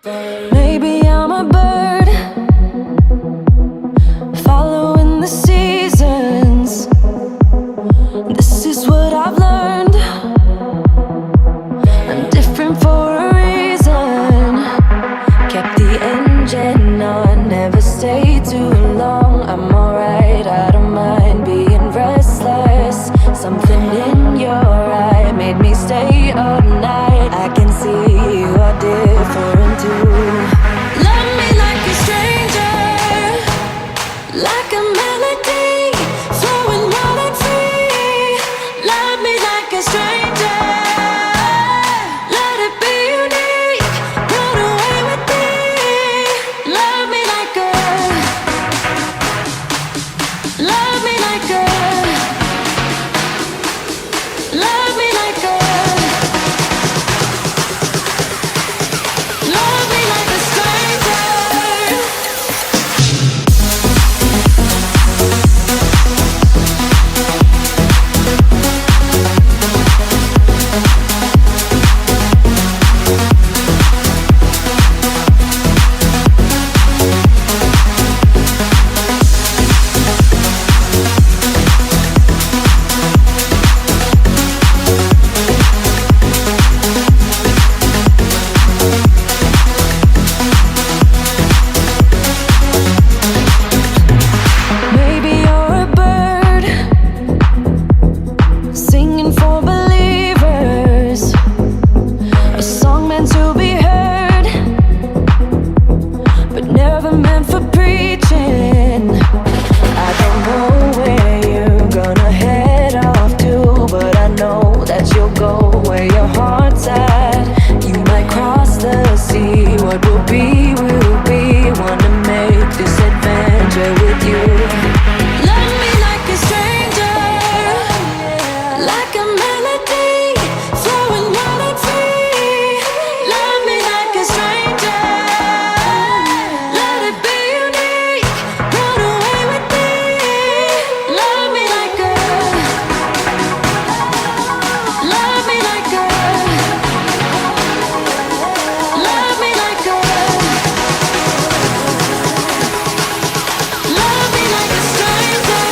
Maybe I'm a bird following the seasons. This is what I've learned. I'm different for a reason. Kept the engine on, never stay too long. I'm alright, I don't mind being restless. Something in your eye made me stay up night. I can see you are different too. Love me like a stranger, like a melody flowing wild and free. Love me like a stranger, let it be unique. Run away with me. Love me like a, love me like a, love me like a, love me like a stranger. Maybe you're a bird singing for believers, a song meant to be heard, but never meant for preaching. I don't know where you're gonna head off to, but I know that you'll go where your heart's at. You might cross the sea, what will be, will be. Wanna make this adventure with you. Love me like a stranger, like a melody flowing wild and free. Love me like a stranger, let it be unique. Run away with me. Love me like a, love me like a, love me like a, love me like a stranger.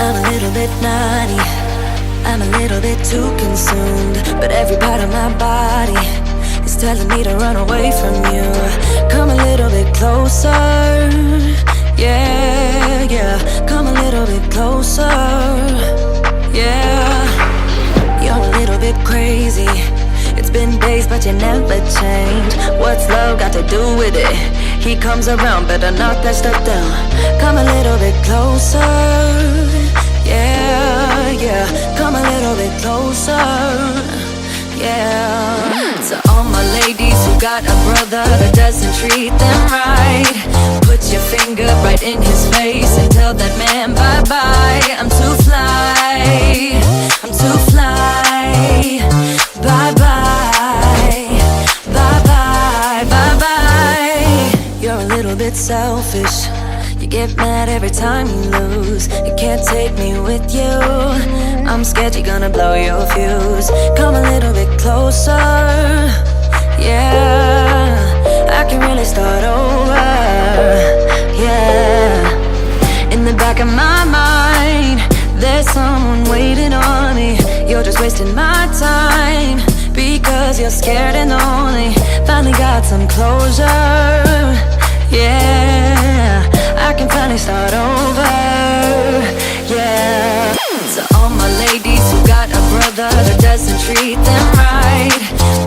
I'm a little bit naughty, I'm a little bit too consumed, but every part of my body is telling me to run away from you. Come a little bit closer, yeah, yeah. Come a little bit closer, yeah. You're a little bit crazy. It's been days, but you never change. What's love got to do with it? He comes around, better knock that stuff down. Come a little bit closer, yeah, yeah. Come a little bit closer, yeah. To all my ladies who got a brother that doesn't treat them right, put your finger right in his face and tell that man bye-bye. I'm too fly, I'm too fly. Bye-bye, bye-bye, bye-bye. You're a little bit selfish. You get mad every time you lose. You can't take me with you. I'm scared you're gonna blow your fuse. Come a little bit closer, yeah. I can really start over, yeah. In the back of my mind, there's someone waiting on me. You're just wasting my time because you're scared and lonely. Finally got some closure, yeah. I can finally start over, yeah. brother that doesn't treat them right.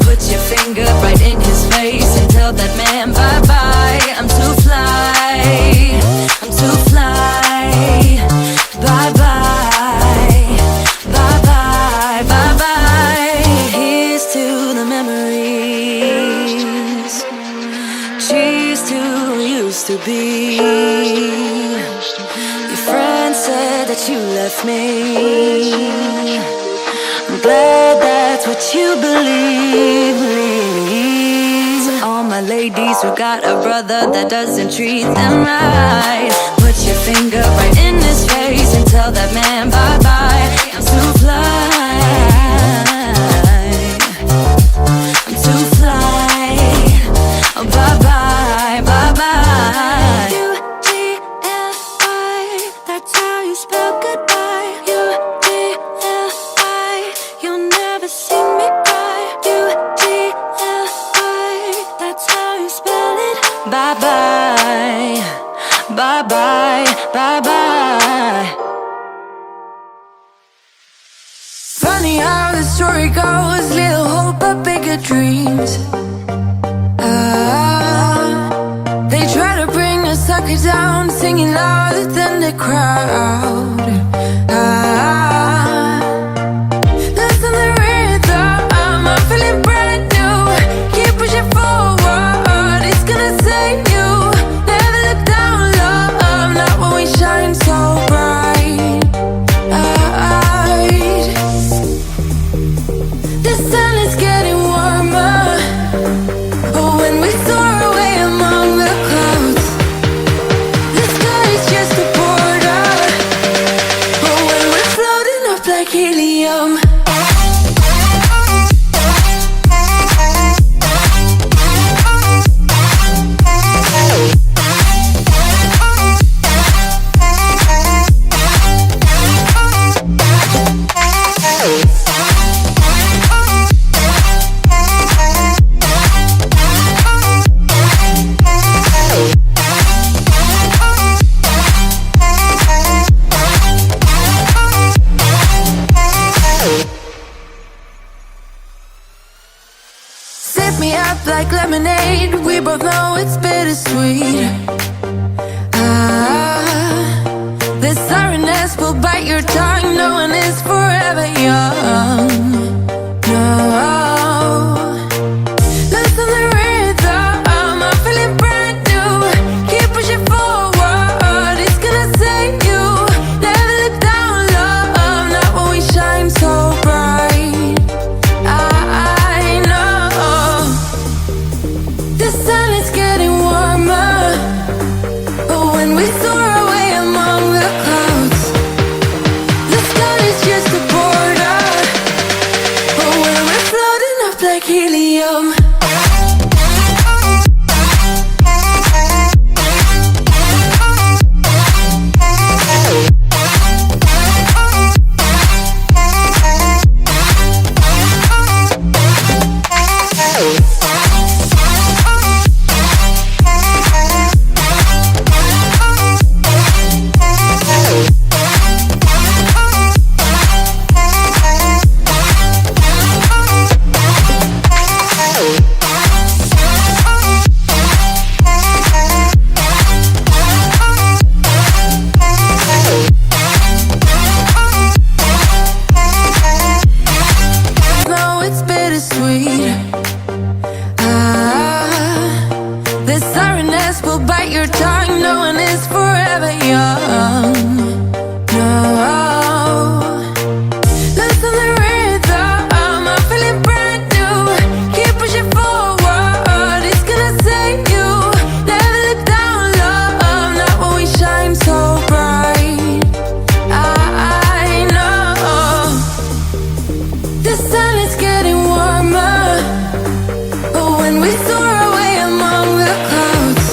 Put your finger right in his face and tell that man bye-bye. I'm too fly, I'm too fly. Bye-bye, bye-bye, bye-bye. Here's to the memories. Cheers to who used to be. Your friend said that you left me. I'm glad that's what you believe. To all my ladies who got a brother that doesn't treat them right, put your finger right in his face and tell that man bye-bye. I'm too fly, I'm too fly. Oh, bye-bye, bye-bye. U-G-L-I, that's how you spell goodbye. U-G-L-I, you'll never see me cry. U-G-L-I, that's how you spell it. Bye-bye, bye-bye, bye-bye. Funny how the story goes, little hope but bigger dreams. They try to bring a sucker down, singing louder than the crowd. Listen the rhythm, I'm feeling brand new. Keep pushing forward, it's gonna save you. Never look down low, not when we shine so bright. The sun is getting warmer. Oh, when we soar away among the clouds, the sky is just a border. Oh, when we're floating up like helium. Sip me up like lemonade, we both know it's bittersweet. This sorrowness will bite your tongue, no one is forever young. No. Listen the rhythm, I'm feeling brand new. Keep pushing forward, it's gonna save you. Never look down low, not when we shine so bright. I know the sun is getting warmer. But when we soar away among the clouds, the sky is just a border. But when we're floating up like helium. No, it's bittersweet. This sorrowness will bite your tongue, no one is forever young. No. Listen the rhythm, I'm feeling brand new. Keep pushing forward, it's gonna save you. Never look down low, not when we shine so bright. I know the sun is getting warmer. But when we soar away among the clouds,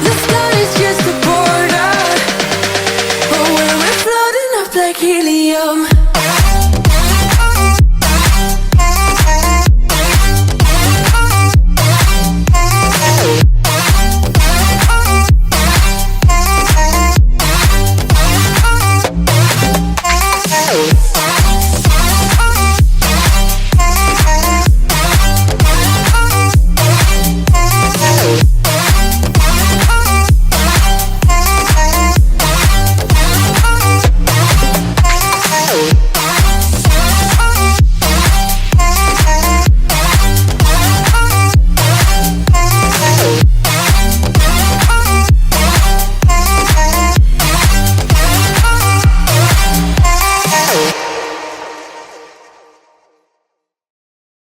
the sky is just a border. But when we're floating up like helium.